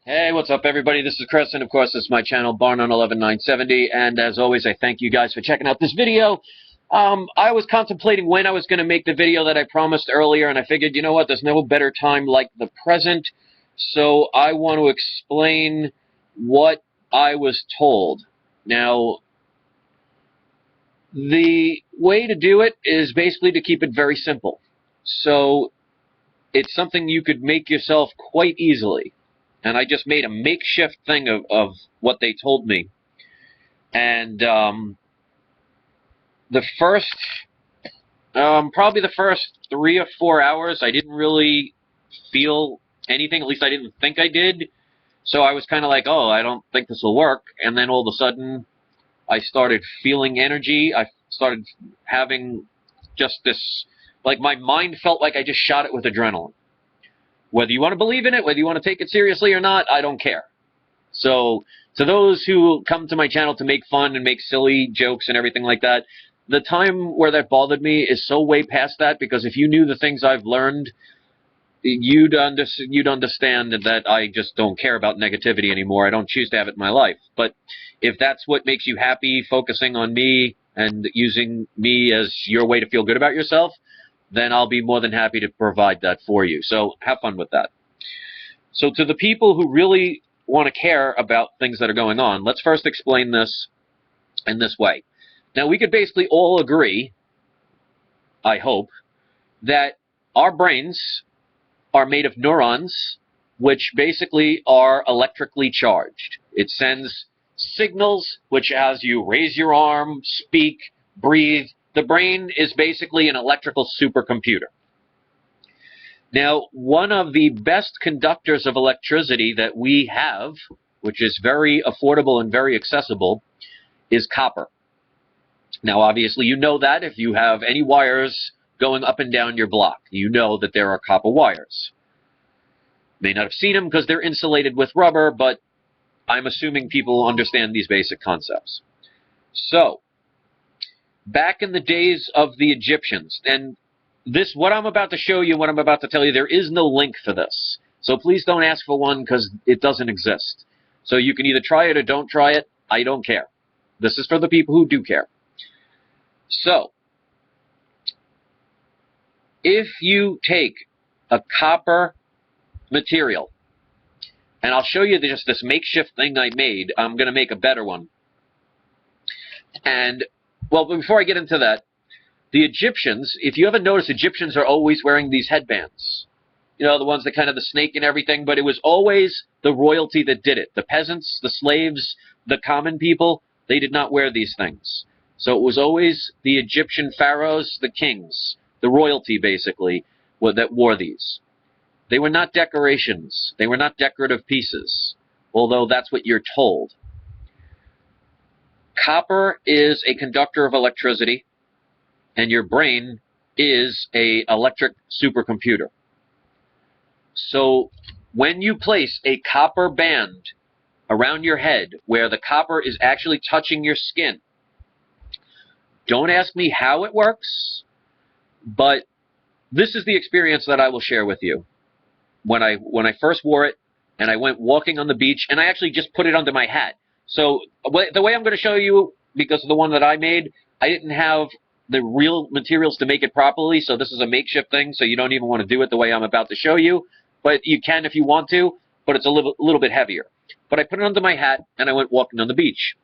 Hey, what's up, everybody? This is Chris, and of course, this is my channel, Barn on 11970. And as always, I thank you guys for checking out this video. I was contemplating when I was going to make the video that I promised earlier, and I figured, you know what, there's no better time like the present. So I want to explain what I was told. Now, the way to do it is basically to keep it very simple. So it's something you could make yourself quite easily. And I just made a makeshift thing of what they told me. And probably the first 3 or 4 hours, I didn't really feel anything. At least I didn't think I did. So I was kind of like, oh, I don't think this will work. And then all of a sudden, I started feeling energy. I started having just this, like my mind felt like I just shot it with adrenaline. Whether you want to believe in it, whether you want to take it seriously or not, I don't care. So, to those who come to my channel to make fun and make silly jokes and everything like that, the time where that bothered me is so way past that, because if you knew the things I've learned, you'd understand that I just don't care about negativity anymore. I don't choose to have it in my life. But if that's what makes you happy, focusing on me and using me as your way to feel good about yourself, then I'll be more than happy to provide that for you. So have fun with that. So to the people who really want to care about things that are going on, let's first explain this in this way. Now, we could basically all agree, I hope, that our brains are made of neurons, which basically are electrically charged. It sends signals, which as you raise your arm, speak, breathe, the brain is basically an electrical supercomputer. Now, one of the best conductors of electricity that we have, which is very affordable and very accessible, is copper. Now, obviously, you know that if you have any wires going up and down your block, you know that there are copper wires. You may not have seen them because they're insulated with rubber, but I'm assuming people understand these basic concepts. So, back in the days of the Egyptians, and this, what I'm about to show you, what I'm about to tell you, there is no link for this. So please don't ask for one because it doesn't exist. So you can either try it or don't try it. I don't care. This is for the people who do care. So, if you take a copper material, and I'll show you just this makeshift thing I made. I'm going to make a better one. And well, before I get into that, the Egyptians, if you haven't noticed, Egyptians are always wearing these headbands. You know, the ones that kind of the snake and everything, but it was always the royalty that did it. The peasants, the slaves, the common people, they did not wear these things. So it was always the Egyptian pharaohs, the kings, the royalty basically, that wore these. They were not decorations. They were not decorative pieces, although that's what you're told. Copper is a conductor of electricity, and your brain is an electric supercomputer. So when you place a copper band around your head where the copper is actually touching your skin, don't ask me how it works, but this is the experience that I will share with you. When I first wore it, and I went walking on the beach, and I actually just put it under my hat. So the way I'm going to show you, because of the one that I made, I didn't have the real materials to make it properly, so this is a makeshift thing, so you don't even want to do it the way I'm about to show you. But you can if you want to, but it's a little bit heavier. But I put it under my hat, and I went walking on the beach.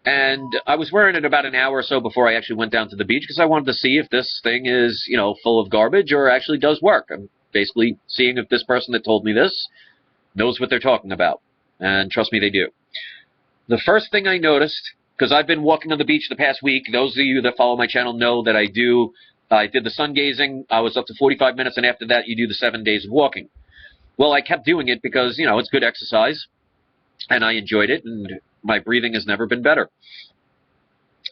And I was wearing it about an hour or so before I actually went down to the beach, because I wanted to see if this thing is, you know, full of garbage or actually does work. I'm basically seeing if this person that told me this knows what they're talking about. And trust me, they do. The first thing I noticed, because I've been walking on the beach the past week, those of you that follow my channel know that I did the sun gazing. I was up to 45 minutes, and after that, you do the 7 days of walking. Well, I kept doing it because, you know, it's good exercise, and I enjoyed it, and my breathing has never been better.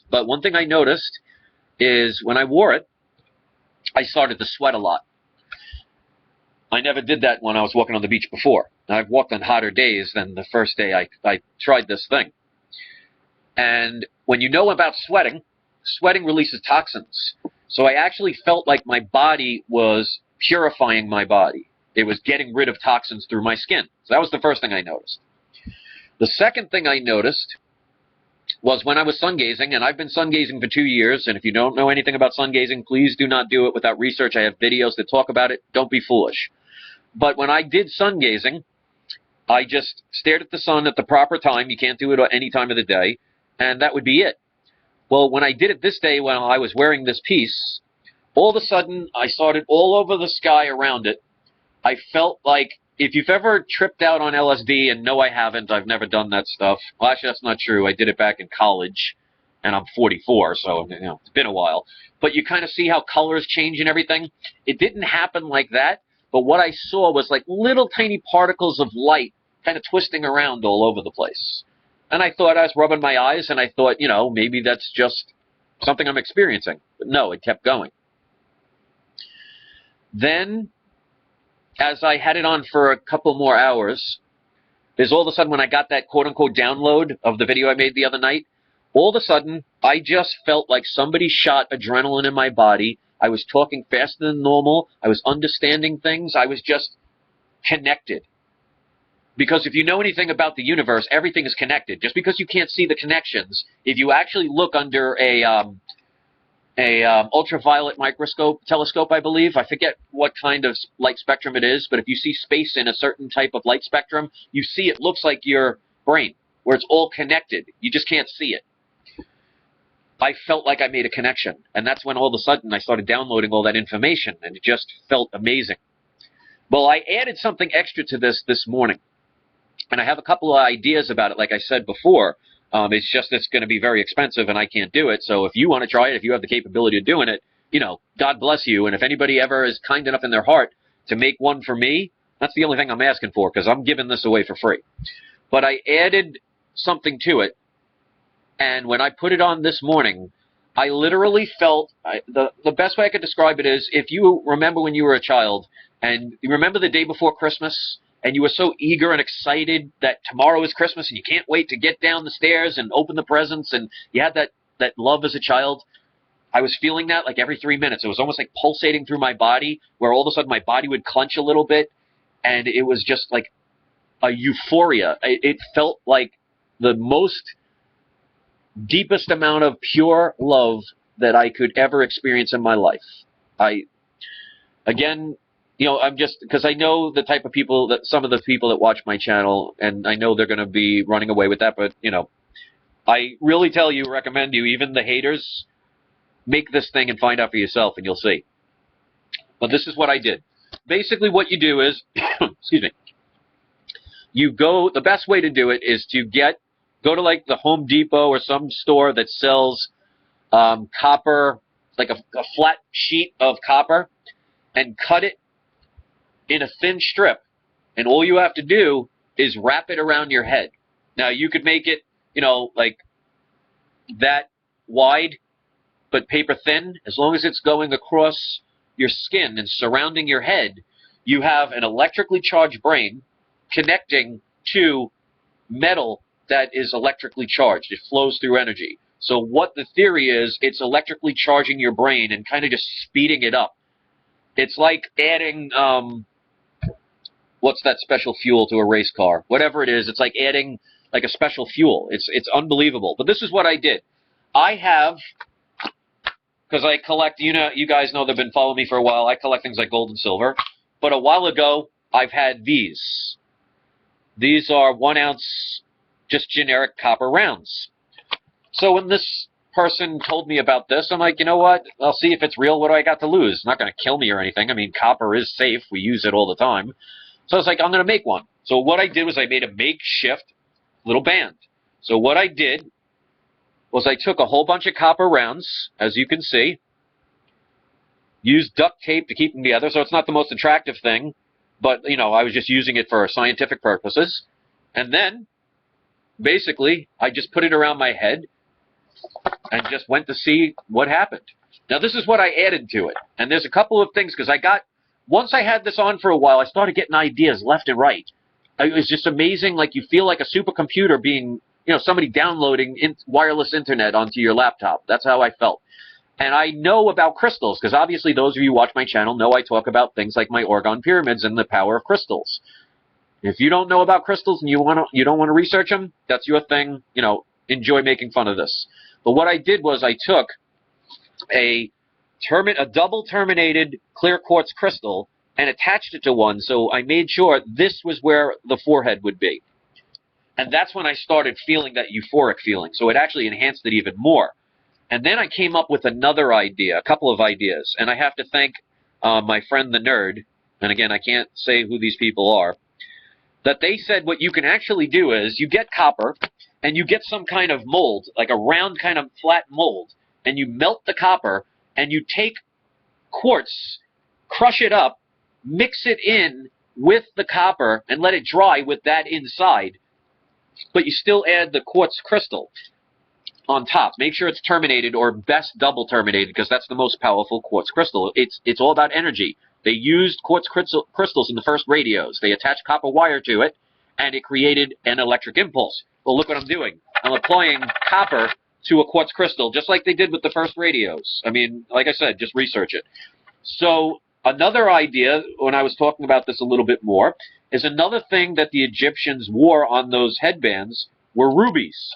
But one thing I noticed is when I wore it, I started to sweat a lot. I never did that when I was walking on the beach before. I've walked on hotter days than the first day I tried this thing. And when you know about sweating, sweating releases toxins. So I actually felt like my body was purifying my body. It was getting rid of toxins through my skin. So that was the first thing I noticed. The second thing I noticed was when I was sun gazing, and I've been sun gazing for 2 years, and if you don't know anything about sun gazing, please do not do it without research. I have videos that talk about it. Don't be foolish. But when I did sun gazing, I just stared at the sun at the proper time. You can't do it at any time of the day, and that would be it. Well, when I did it this day, when I was wearing this piece, all of a sudden, I saw it all over the sky around it. I felt like, if you've ever tripped out on LSD, and no, I haven't. I've never done that stuff. Well, actually, that's not true. I did it back in college, and I'm 44, so it's been a while. But you kind of see how colors change and everything. It didn't happen like that, but what I saw was like little tiny particles of light kind of twisting around all over the place. And I thought, I was rubbing my eyes, and I thought, maybe that's just something I'm experiencing. But no, it kept going. Then, as I had it on for a couple more hours, is all of a sudden when I got that quote-unquote download of the video I made the other night, all of a sudden I just felt like somebody shot adrenaline in my body. I was talking faster than normal. I was understanding things. I was just connected. Because if you know anything about the universe, everything is connected. Just because you can't see the connections, if you actually look under a ultraviolet telescope, I believe. I forget what kind of light spectrum it is, but if you see space in a certain type of light spectrum, you see it looks like your brain, where it's all connected. You just can't see it. I felt like I made a connection, and that's when all of a sudden I started downloading all that information, and it just felt amazing. Well, I added something extra to this morning, and I have a couple of ideas about it, like I said before. It's just it's going to be very expensive, and I can't do it. So if you want to try it, if you have the capability of doing it, God bless you. And if anybody ever is kind enough in their heart to make one for me, that's the only thing I'm asking for, because I'm giving this away for free. But I added something to it, and when I put it on this morning, I literally felt, the best way I could describe it is, if you remember when you were a child, and you remember the day before Christmas, and you were so eager and excited that tomorrow is Christmas and you can't wait to get down the stairs and open the presents, and you had that love as a child. I was feeling that like every 3 minutes. It was almost like pulsating through my body, where all of a sudden my body would clench a little bit, and it was just like a euphoria. It felt like the most deepest amount of pure love that I could ever experience in my life. I'm just, because I know the type of people that, some of the people that watch my channel, and I know they're going to be running away with that, but, I really recommend you, even the haters, make this thing and find out for yourself, and you'll see. But this is what I did. Basically what you do is, excuse me, the best way to do it is to go to like the Home Depot or some store that sells copper, like a flat sheet of copper, and cut it in a thin strip, and all you have to do is wrap it around your head. Now, you could make it, like that wide, but paper thin. As long as it's going across your skin and surrounding your head, you have an electrically charged brain connecting to metal that is electrically charged. It flows through energy. So what the theory is, it's electrically charging your brain and kind of just speeding it up. It's like adding, what's that special fuel to a race car? Whatever it is, it's like adding like a special fuel. It's unbelievable. But this is what I did. I have, because I collect, you guys know they've been following me for a while. I collect things like gold and silver. But a while ago, I've had these. These are 1 ounce, just generic copper rounds. So when this person told me about this, I'm like, you know what? I'll see if it's real. What do I got to lose? It's not going to kill me or anything. I mean, copper is safe. We use it all the time. So I was like, I'm going to make one. So what I did was I made a makeshift little band. So what I did was I took a whole bunch of copper rounds, as you can see, used duct tape to keep them together. So it's not the most attractive thing, but, I was just using it for scientific purposes. And then, basically, I just put it around my head and just went to see what happened. Now, this is what I added to it. And there's a couple of things, because once I had this on for a while, I started getting ideas left and right. It was just amazing. Like, you feel like a supercomputer being, somebody downloading wireless internet onto your laptop. That's how I felt. And I know about crystals, because obviously those of you who watch my channel know I talk about things like my Orgone pyramids and the power of crystals. If you don't know about crystals and you don't want to research them, that's your thing. Enjoy making fun of this. But what I did was I took a double terminated clear quartz crystal and attached it to one, so I made sure this was where the forehead would be. And that's when I started feeling that euphoric feeling. So it actually enhanced it even more. And then I came up with another idea, a couple of ideas. And I have to thank my friend the nerd, and again, I can't say who these people are, that they said what you can actually do is you get copper and you get some kind of mold, like a round kind of flat mold, and you melt the copper and you take quartz, crush it up, mix it in with the copper and let it dry with that inside, but you still add the quartz crystal on top. Make sure it's terminated, or best double terminated, because that's the most powerful quartz crystal. It's all about energy. They used quartz crystals in the first radios. They attached copper wire to it, and it created an electric impulse. Well, look what I'm doing. I'm applying copper to a quartz crystal, just like they did with the first radios. I mean, like I said, just research it. So another idea, when I was talking about this a little bit more, is another thing that the Egyptians wore on those headbands were rubies.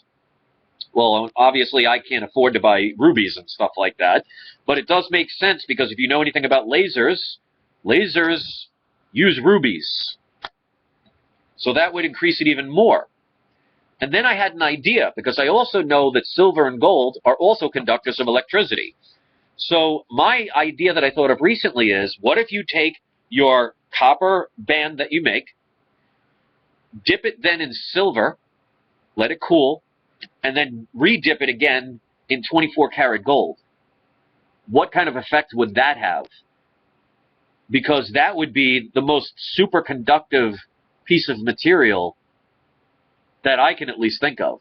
Well, obviously, I can't afford to buy rubies and stuff like that, but it does make sense, because if you know anything about lasers, lasers use rubies. So that would increase it even more. And then I had an idea, because I also know that silver and gold are also conductors of electricity. So my idea that I thought of recently is, what if you take your copper band that you make, dip it then in silver, let it cool, and then re-dip it again in 24 karat gold? What kind of effect would that have? Because that would be the most superconductive piece of material that I can at least think of.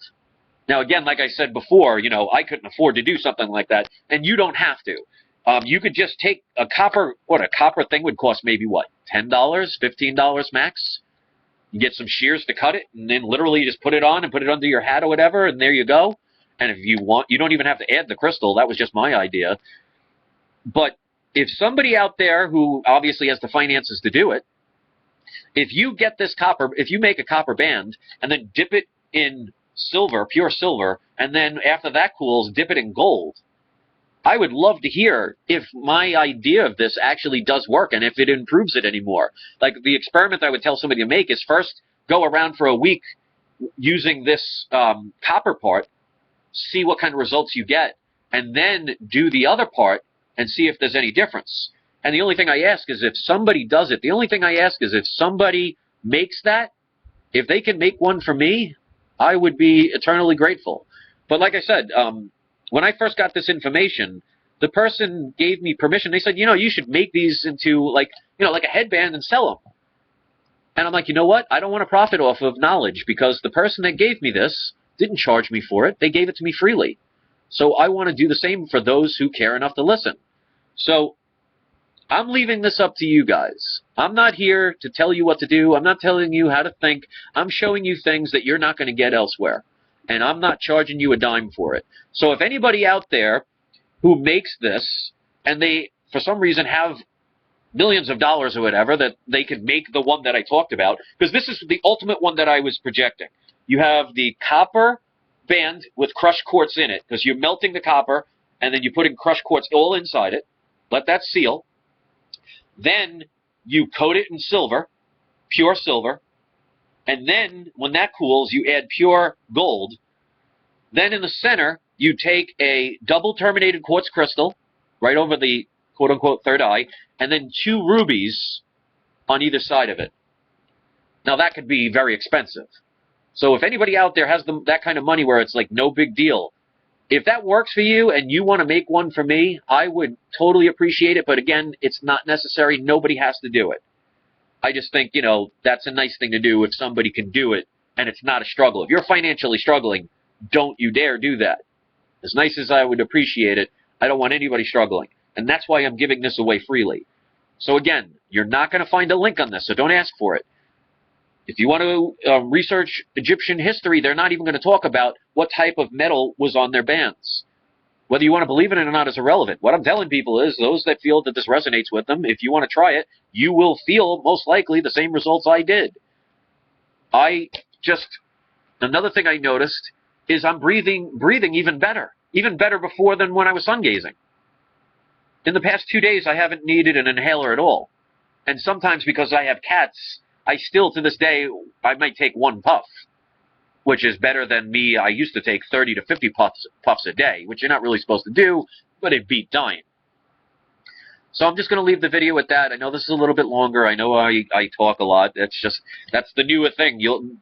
Now, again, like I said before, I couldn't afford to do something like that, and you don't have to. You could just take a copper thing would cost maybe, what, $10, $15 max? You get some shears to cut it, and then literally just put it on and put it under your hat or whatever, and there you go. And if you want, you don't even have to add the crystal. That was just my idea. But if somebody out there who obviously has the finances to do it, if you get this copper, if you make a copper band and then dip it in silver, pure silver, and then after that cools, dip it in gold, I would love to hear if my idea of this actually does work and if it improves it anymore. Like, the experiment I would tell somebody to make is first go around for a week using this copper part, see what kind of results you get, and then do the other part and see if there's any difference. And the only thing I ask is, if somebody does it, the only thing I ask is if somebody makes that, if they can make one for me, I would be eternally grateful. But like I said, when I first got this information, the person gave me permission. They said, you should make these into like a headband and sell them. And I'm like, you know what? I don't want to profit off of knowledge, because the person that gave me this didn't charge me for it. They gave it to me freely. So I want to do the same for those who care enough to listen. So I'm leaving this up to you guys. I'm not here to tell you what to do. I'm not telling you how to think. I'm showing you things that you're not going to get elsewhere. And I'm not charging you a dime for it. So if anybody out there who makes this, and they, for some reason, have millions of dollars or whatever, that they could make the one that I talked about, because this is the ultimate one that I was projecting. You have the copper band with crushed quartz in it, because you're melting the copper, and then you put in crushed quartz all inside it. Let that seal. Then you coat it in silver, pure silver. And then, when that cools, you add pure gold. Then in the center, you take a double terminated quartz crystal, right over the quote-unquote third eye, and then 2 rubies on either side of it. Now, that could be very expensive. So if anybody out there has that kind of money where it's like no big deal, if that works for you and you want to make one for me, I would totally appreciate it. But again, it's not necessary. Nobody has to do it. I just think, that's a nice thing to do if somebody can do it and it's not a struggle. If you're financially struggling, don't you dare do that. As nice as I would appreciate it, I don't want anybody struggling. And that's why I'm giving this away freely. So again, you're not going to find a link on this, so don't ask for it. If you want to research Egyptian history, they're not even going to talk about what type of metal was on their bands. Whether you want to believe in it or not is irrelevant. What I'm telling people is those that feel that this resonates with them, if you want to try it, you will feel most likely the same results I did. Another thing I noticed is I'm breathing even better before than when I was sun gazing. In the past 2 days, I haven't needed an inhaler at all. And sometimes because I have cats, I still, to this day, I might take one puff, which is better than me. I used to take 30 to 50 puffs a day, which you're not really supposed to do, but it beat dying. So I'm just going to leave the video with that. I know this is a little bit longer. I know I talk a lot. That's the newer thing.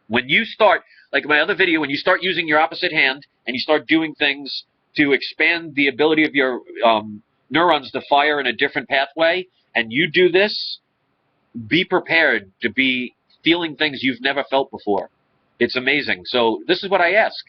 When you start, like my other video, when you start using your opposite hand and you start doing things to expand the ability of your neurons to fire in a different pathway, and you do this, be prepared to be feeling things you've never felt before. It's amazing. So this is what I ask.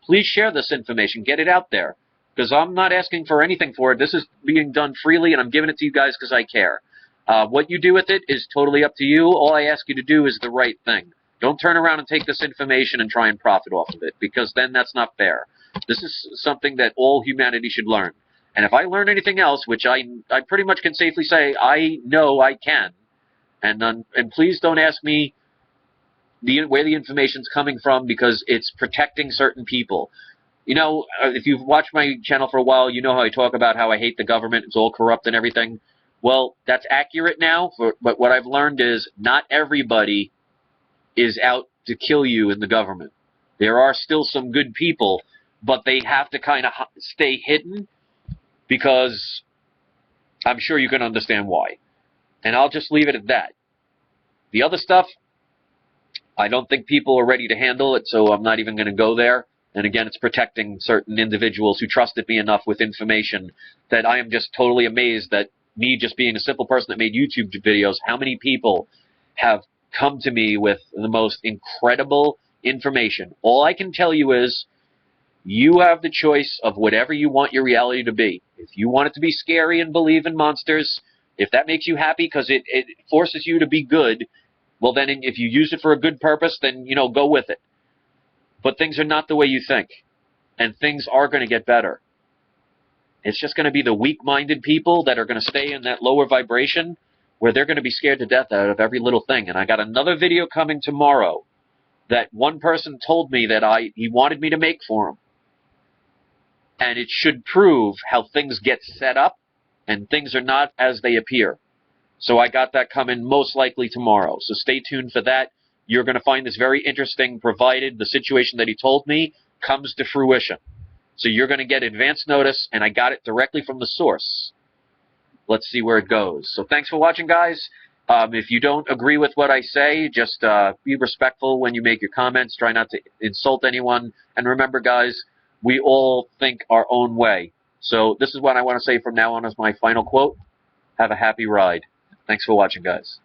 Please share this information. Get it out there. Because I'm not asking for anything for it. This is being done freely, and I'm giving it to you guys because I care. What you do with it is totally up to you. All I ask you to do is the right thing. Don't turn around and take this information and try and profit off of it, because then that's not fair. This is something that all humanity should learn. And if I learn anything else, which I pretty much can safely say I know I can, and please don't ask me where the information's coming from, because it's protecting certain people. You know, if you've watched my channel for a while, you know how I talk about how I hate the government. It's all corrupt and everything. Well, that's accurate now, but what I've learned is not everybody is out to kill you in the government. There are still some good people, but they have to kind of stay hidden, because I'm sure you can understand why. And I'll just leave it at that. The other stuff, I don't think people are ready to handle it, so I'm not even going to go there. And again, it's protecting certain individuals who trusted me enough with information that I am just totally amazed that me just being a simple person that made YouTube videos, how many people have come to me with the most incredible information. All I can tell you is you have the choice of whatever you want your reality to be. If you want it to be scary and believe in monsters, if that makes you happy because it forces you to be good, well then if you use it for a good purpose, then, you know, go with it. But things are not the way you think, and things are going to get better. It's just going to be the weak-minded people that are going to stay in that lower vibration where they're going to be scared to death out of every little thing. And I got another video coming tomorrow that one person told me that he wanted me to make for him. And it should prove how things get set up and things are not as they appear. So I got that coming most likely tomorrow. So stay tuned for that. You're going to find this very interesting, provided the situation that he told me comes to fruition. So you're going to get advance notice, and I got it directly from the source. Let's see where it goes. So thanks for watching, guys. If you don't agree with what I say, just be respectful when you make your comments. Try not to insult anyone. And remember, guys, we all think our own way. So this is what I want to say from now on as my final quote. Have a happy ride. Thanks for watching, guys.